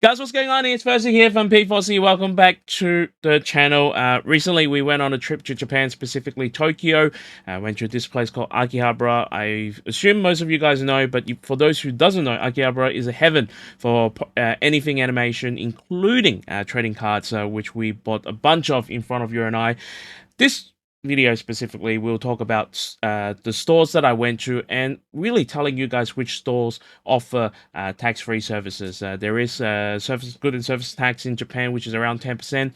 Guys, what's going on? It's Percy here from P4C. Welcome back to the channel. Recently, we went on a trip to Japan, specifically Tokyo. Went to this place called Akihabara. I assume most of you guys know, but for those who doesn't know, Akihabara is a heaven for anything animation, including trading cards, which we bought a bunch of in front of you and I. This video specifically will talk about the stores that I went to and really telling you guys which stores offer tax-free services. There is service good and service tax in Japan, which is around 10%.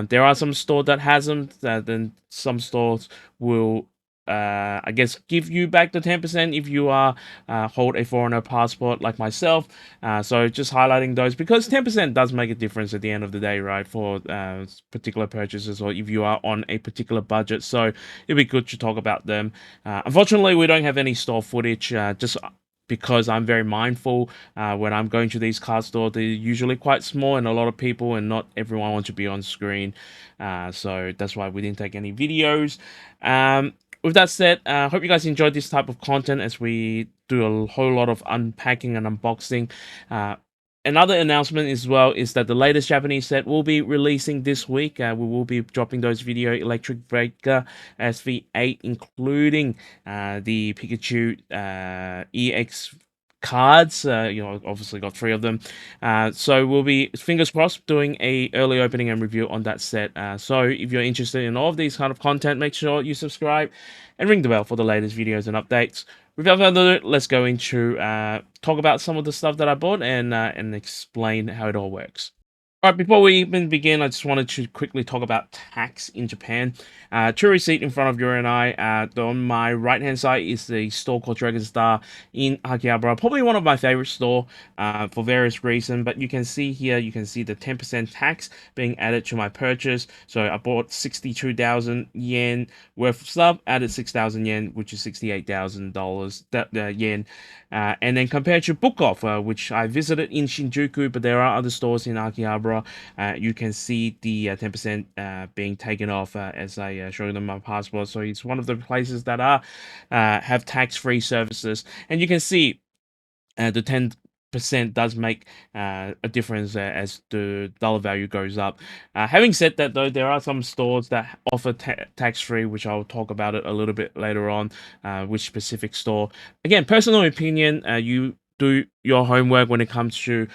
There are some stores that has them. Then some stores will I guess give you back the 10% if you are hold a foreigner passport like myself. So just highlighting those because 10% does make a difference at the end of the day, right? For particular purchases or if you are on a particular budget. So it'd be good to talk about them. Unfortunately, we don't have any store footage. Just because I'm very mindful when I'm going to these card stores, they're usually quite small and a lot of people, and not everyone wants to be on screen. So that's why we didn't take any videos. With that said, I hope you guys enjoyed this type of content as we do a whole lot of unpacking and unboxing. Uh, Another announcement as well is that the latest Japanese set will be releasing this week. We will be dropping those video Electric Breaker SV8, including the Pikachu EX cards. Obviously got 3 of them. So we'll be, fingers crossed, doing a early opening and review on that set. So if you're interested in all of these kind of content, make sure you subscribe and ring the bell for the latest videos and updates. Without further ado, let's go into talk about some of the stuff that I bought and explain how it all works. All right, before we even begin, I just wanted to quickly talk about tax in Japan. True receipt in front of you and I. On my right-hand side is the store called Dragon Star in Akihabara. Probably one of my favorite store for various reasons. But you can see here, you can see the 10% tax being added to my purchase. So I bought 62,000 yen worth of stuff, added 6,000 yen, which is $68,000 yen. And then compared to Book Off, which I visited in Shinjuku, but there are other stores in Akihabara, you can see the 10% being taken off as I show them my passport. So it's one of the places that are have tax-free services, and you can see the 10% does make a difference as the dollar value goes up. Having said that, though, there are some stores that offer tax-free, which I'll talk about it a little bit later on, which specific store. Again, personal opinion, you do your homework when it comes to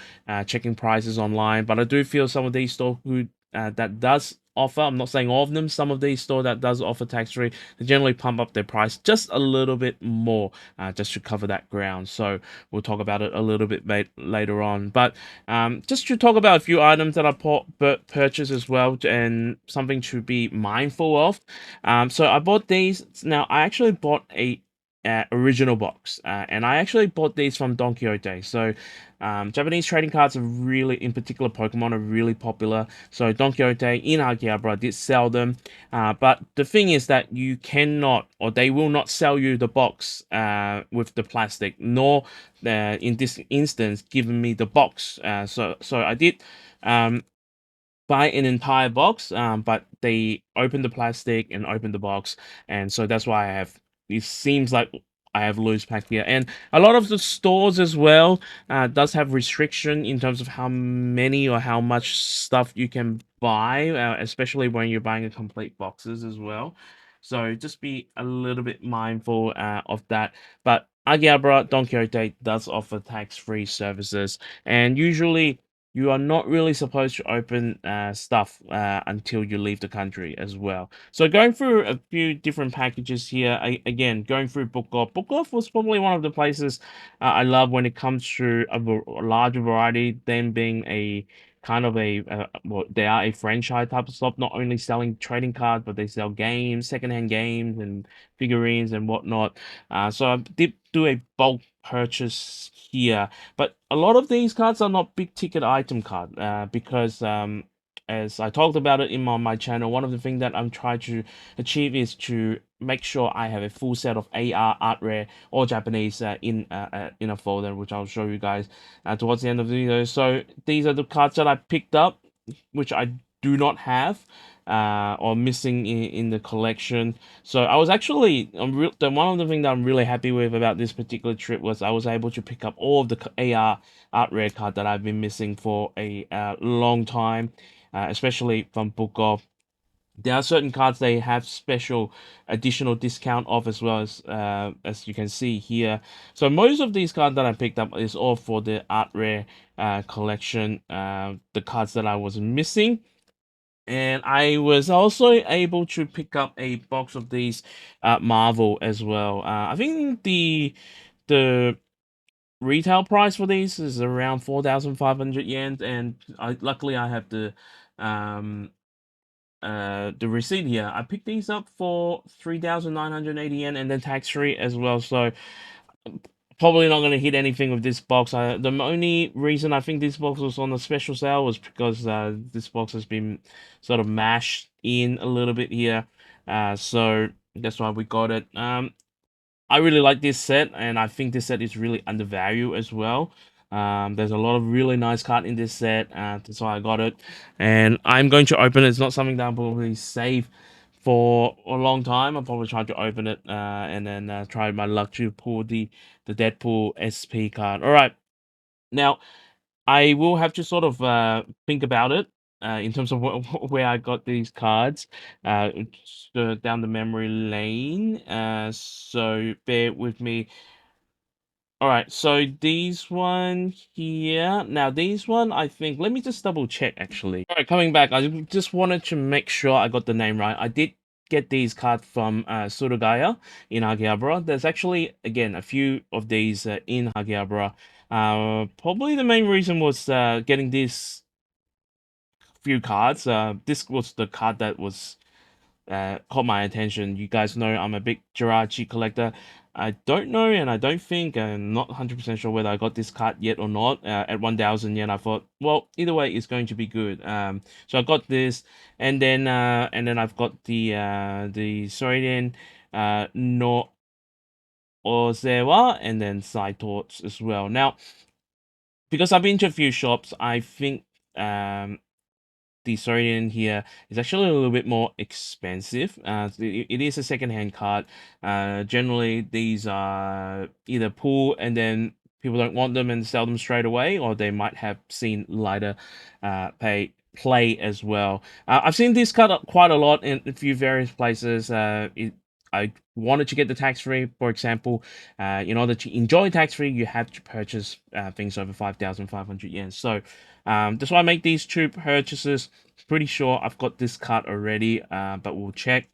checking prices online, but I do feel some of these stores who that does offer, I'm not saying all of them, some of these stores that does offer tax-free, they generally pump up their price just a little bit more, just to cover that ground. So we'll talk about it a little bit later on. But just to talk about a few items that I purchased as well, and something to be mindful of. So I bought these. Now I actually bought a original box, and I actually bought these from Don Quixote. So Japanese trading cards are really, in particular Pokemon, are really popular. So Don Quixote in Akihabara did sell them, but the thing is that you cannot, or they will not sell you the box with the plastic, nor in this instance giving me the box. So I did buy an entire box, but they opened the plastic and opened the box, and so that's why I have. It seems like I have loose pack here, and a lot of the stores as well does have restriction in terms of how many or how much stuff you can buy, especially when you're buying a complete boxes as well. So just be a little bit mindful of that. But Akihabara Don Quixote does offer tax-free services, and usually you are not really supposed to open stuff until you leave the country as well. So going through a few different packages here, again, going through Book Off. Book Off was probably one of the places I love when it comes to a larger variety, them being a kind of well, they are a franchise type of shop, not only selling trading cards, but they sell games, secondhand games, and figurines and whatnot. So I did do a bulk purchase here, but a lot of these cards are not big ticket item card because as I talked about it in my channel, one of the things that I'm trying to achieve is to make sure I have a full set of AR art rare or Japanese in a folder, which I'll show you guys towards the end of the video. So these are the cards that I picked up, which I do not have or missing in the collection. So I was actually the one of the things that I'm really happy with about this particular trip was I was able to pick up all of the AR art rare card that I've been missing for a long time, especially from Book of. There are certain cards they have special additional discount off as you can see here. So most of these cards that I picked up is all for the art rare collection, the cards that I was missing. And I was also able to pick up a box of these Marvel as well. I think the retail price for these is around 4,500 yen, and luckily I have the receipt here. I picked these up for 3,980 yen and then tax free as well. So probably not going to hit anything with this box. The only reason I think this box was on a special sale was because this box has been sort of mashed in a little bit here. So that's why we got it. I really like this set, and I think this set is really undervalued as well. There's a lot of really nice card in this set, that's why I got it. And I'm going to open it. It's not something that I'll probably save for a long time. I'll probably try to open it and then try my luck to pull the Deadpool SP card. All right, now I will have to sort of think about it in terms of where I got these cards down the memory lane. So bear with me. All right, so these one here. Now these one, I think. Let me just double check actually. All right, coming back. I just wanted to make sure I got the name right. I did get these cards from Surugaya in Akihabara. There's actually again a few of these in Akihabara. Probably the main reason was getting these few cards. This was the card that was caught my attention. You guys know I'm a big Jirachi collector. I don't know, and I don't think, I'm not 100% sure whether I got this card yet or not. At 1,000 yen, I thought, well, either way, it's going to be good. So I got this, and then I've got the Soiden, no Ozewa, and then Saitorts as well. Now, because I've been to a few shops, I think the Saurian here is actually a little bit more expensive. It is a second-hand card. Generally, these are either pull and then people don't want them and sell them straight away, or they might have seen lighter play as well. I've seen this card up quite a lot in a few various places. I wanted to get the tax free, for example. In order to enjoy tax free, you have to purchase things over 5,500 yen. So that's why I make these two purchases. Pretty sure I've got this card already, but we'll check.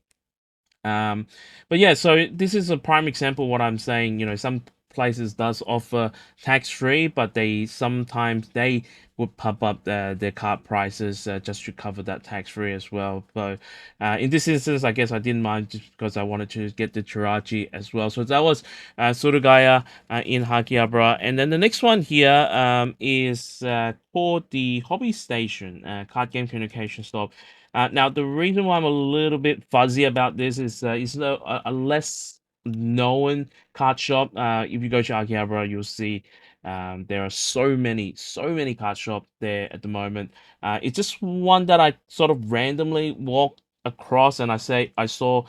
Um, but yeah, so this is a prime example of what I'm saying. You know, some places does offer tax free, but they sometimes they would pump up their card prices just to cover that tax free as well. So in this instance, I guess I didn't mind just because I wanted to get the Chirachi as well. So that was Surugaya in Hakihabara. And then the next one here is called the Hobby Station card game communication stop. Now, the reason why I'm a little bit fuzzy about this is it's a less known card shop. If you go to Akihabara, you'll see there are so many card shops there at the moment. It's just one that I sort of randomly walked across, and I saw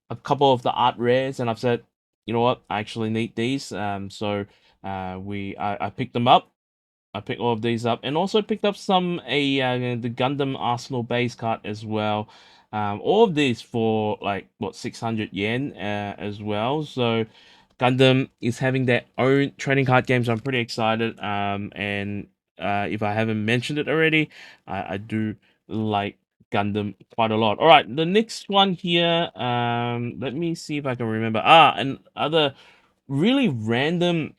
a couple of the art rares, and I've said, you know what, I actually need these. So I picked them up. I picked all of these up, and also picked up the Gundam Arsenal base card as well. All of these for like what 600 yen as well. So Gundam is having their own trading card games. I'm pretty excited. And if I haven't mentioned it already, I do like Gundam quite a lot. All right, the next one here. Let me see if I can remember. And other really random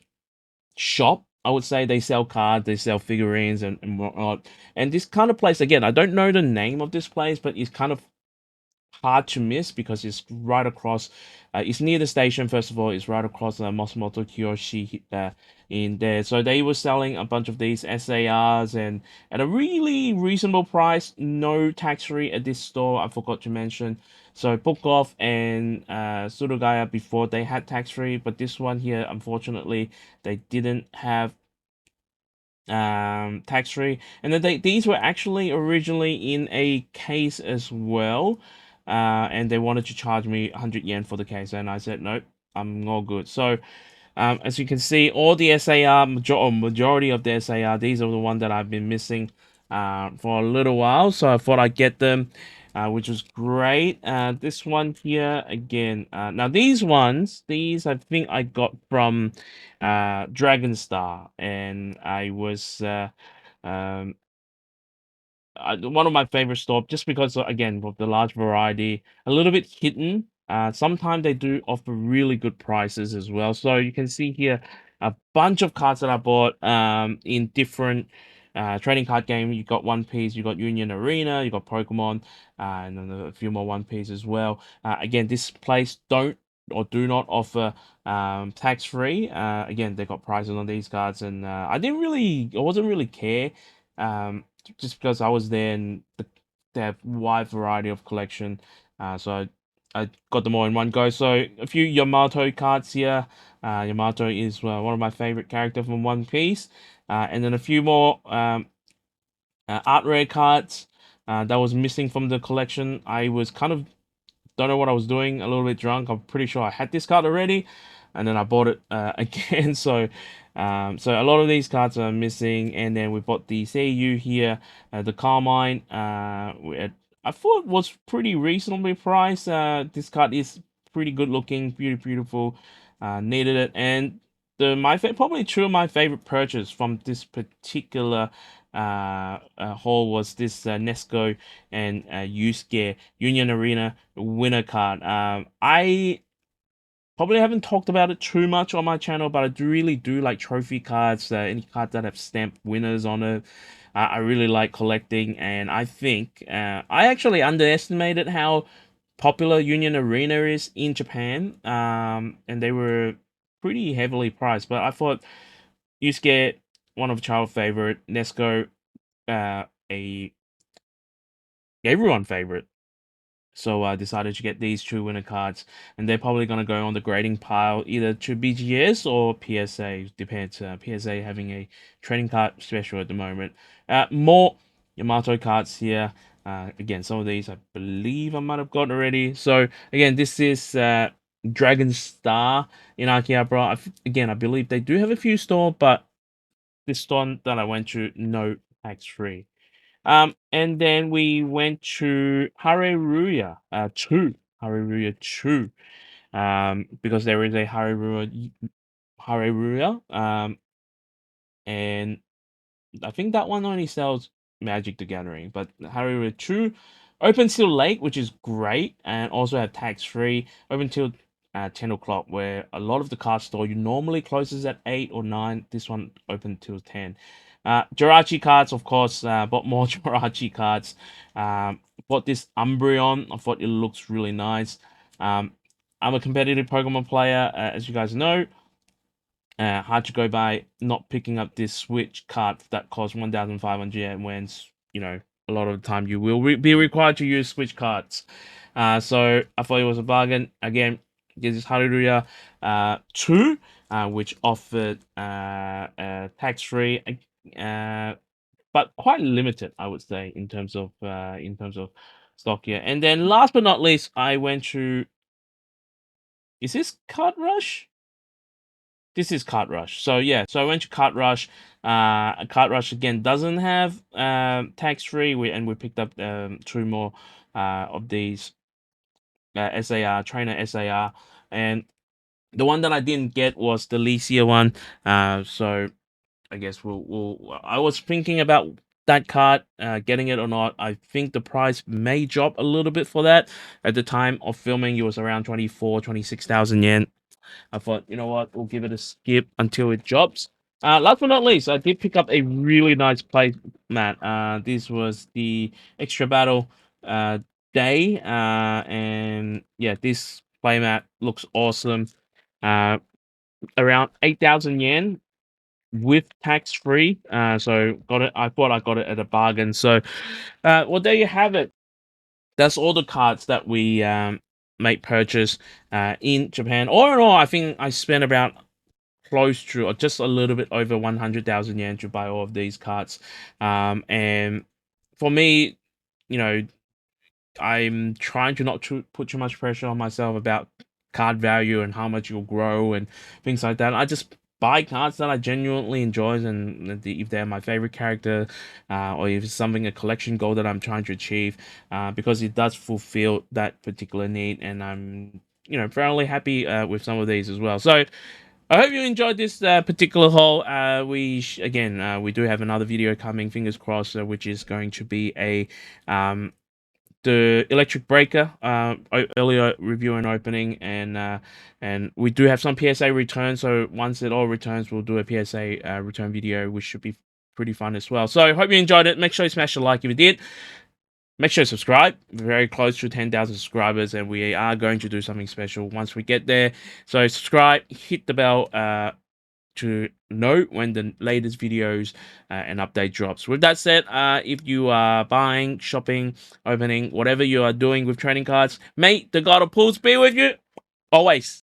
shop. I would say they sell cards, they sell figurines and whatnot. And this kind of place, again, I don't know the name of this place, but it's kind of hard to miss because it's right across. It's near the station. First of all, it's right across Mosomoto Kiyoshi in there. So they were selling a bunch of these SARs and at a really reasonable price. No tax free at this store. I forgot to mention. So Book Off and Surugaya before they had tax free, but this one here, unfortunately, they didn't have tax free, and then these were actually originally in a case as well, and they wanted to charge me 100 yen for the case, and I said nope, I'm all good. So as you can see, all the SAR, majority of the SAR, these are the ones that I've been missing for a little while. So I thought I'd get them, which was great. This one here, again, now these I think I got from Dragon Star, and I was um, one of my favorite stores just because again of the large variety, a little bit hidden. Sometimes they do offer really good prices as well. So you can see here a bunch of cards that I bought in different trading card game. You got One Piece, you got Union Arena, you got Pokemon, and then a few more One Piece as well. Again, this place don't or do not offer tax free. Again, they got prices on these cards, and I wasn't really care. Um, just because I was there and they have wide variety of collection. So I got them all in one go. So a few Yamato cards here. Yamato is one of my favorite characters from One Piece. And then a few more art rare cards that was missing from the collection. I was kind of don't know what I was doing, a little bit drunk. I'm pretty sure I had this card already, and then I bought it again. So a lot of these cards are missing, and then we bought the CU here, the Carmine. I thought was pretty reasonably priced. This card is pretty good looking, beautiful. Needed it, and probably two of my favorite purchase from this particular haul was this Nesco and Yusuke Union Arena winner card. I probably haven't talked about it too much on my channel, but I really do like trophy cards. Any cards that have stamped winners on it. I really like collecting, and I think I actually underestimated how popular Union Arena is in Japan. And they were pretty heavily priced, but I thought Yusuke, one of child favorite, Nesco, a everyone favorite. So I decided to get these two winner cards, and they're probably gonna go on the grading pile either to BGS or PSA. Depends. PSA having a trading card special at the moment. More Yamato cards here. Again, some of these I believe I might have got already. So again, this is Dragon Star in Akihabara. Again, I believe they do have a few stores, but this store that I went to, no tax free. And then we went to Hareruya, 2, because there is a Hareruya, and I think that one only sells Magic the Gathering, but Hareruya 2 open till late, which is great, and also have tax free, open till 10 o'clock, where a lot of the card store you normally closes at 8 or 9. This one open till 10. Jirachi cards, of course, bought more Jirachi cards. Bought this Umbreon. I thought it looks really nice. I'm a competitive Pokemon player, as you guys know. Hard to go by not picking up this Switch card that costs 1,500 yen when, a lot of the time you will be required to use Switch cards. So I thought it was a bargain. Again, this is Hareruya 2, which offered tax-free, but quite limited, I would say, in terms of stock here. And then last but not least, I went to, is this Card Rush? This is Cart Rush. So yeah, so I went to Cart Rush. Cart Rush again doesn't have tax free. We picked up two more of these SAR trainer SAR, and the one that I didn't get was the Licia one. So I guess I was thinking about that card, getting it or not. I think the price may drop a little bit for that. At the time of filming, it was around 26,000 yen. I thought, you know what, we'll give it a skip until it drops. Last but not least, I did pick up a really nice play mat. This was the extra battle day, and yeah, this playmat looks awesome. Uh, Around 8,000 yen with tax free. So got it. I thought I got it at a bargain. So, well, there you have it. That's all the cards that we make purchase in Japan. All in all, I think I spent about close to or just a little bit over 100,000 yen to buy all of these cards. And for me, you know, I'm trying to not to put too much pressure on myself about card value and how much you'll grow and things like that. I just buy cards that I genuinely enjoy, and if they're my favorite character, or if it's something a collection goal that I'm trying to achieve, because it does fulfill that particular need, and I'm fairly happy with some of these as well. So I hope you enjoyed this particular haul. We do have another video coming, fingers crossed, which is going to be the electric breaker earlier review and opening, and we do have some PSA returns. So once it all returns, we'll do a PSA return video, which should be pretty fun as well. So hope you enjoyed it. Make sure you smash the like if you did. Make sure you subscribe. We're very close to 10,000 subscribers, and we are going to do something special once we get there. So subscribe, hit the bell to know when the latest videos and update drops. With that said, if you are buying, shopping, opening, whatever you are doing with trading cards, may the God of Pools be with you always.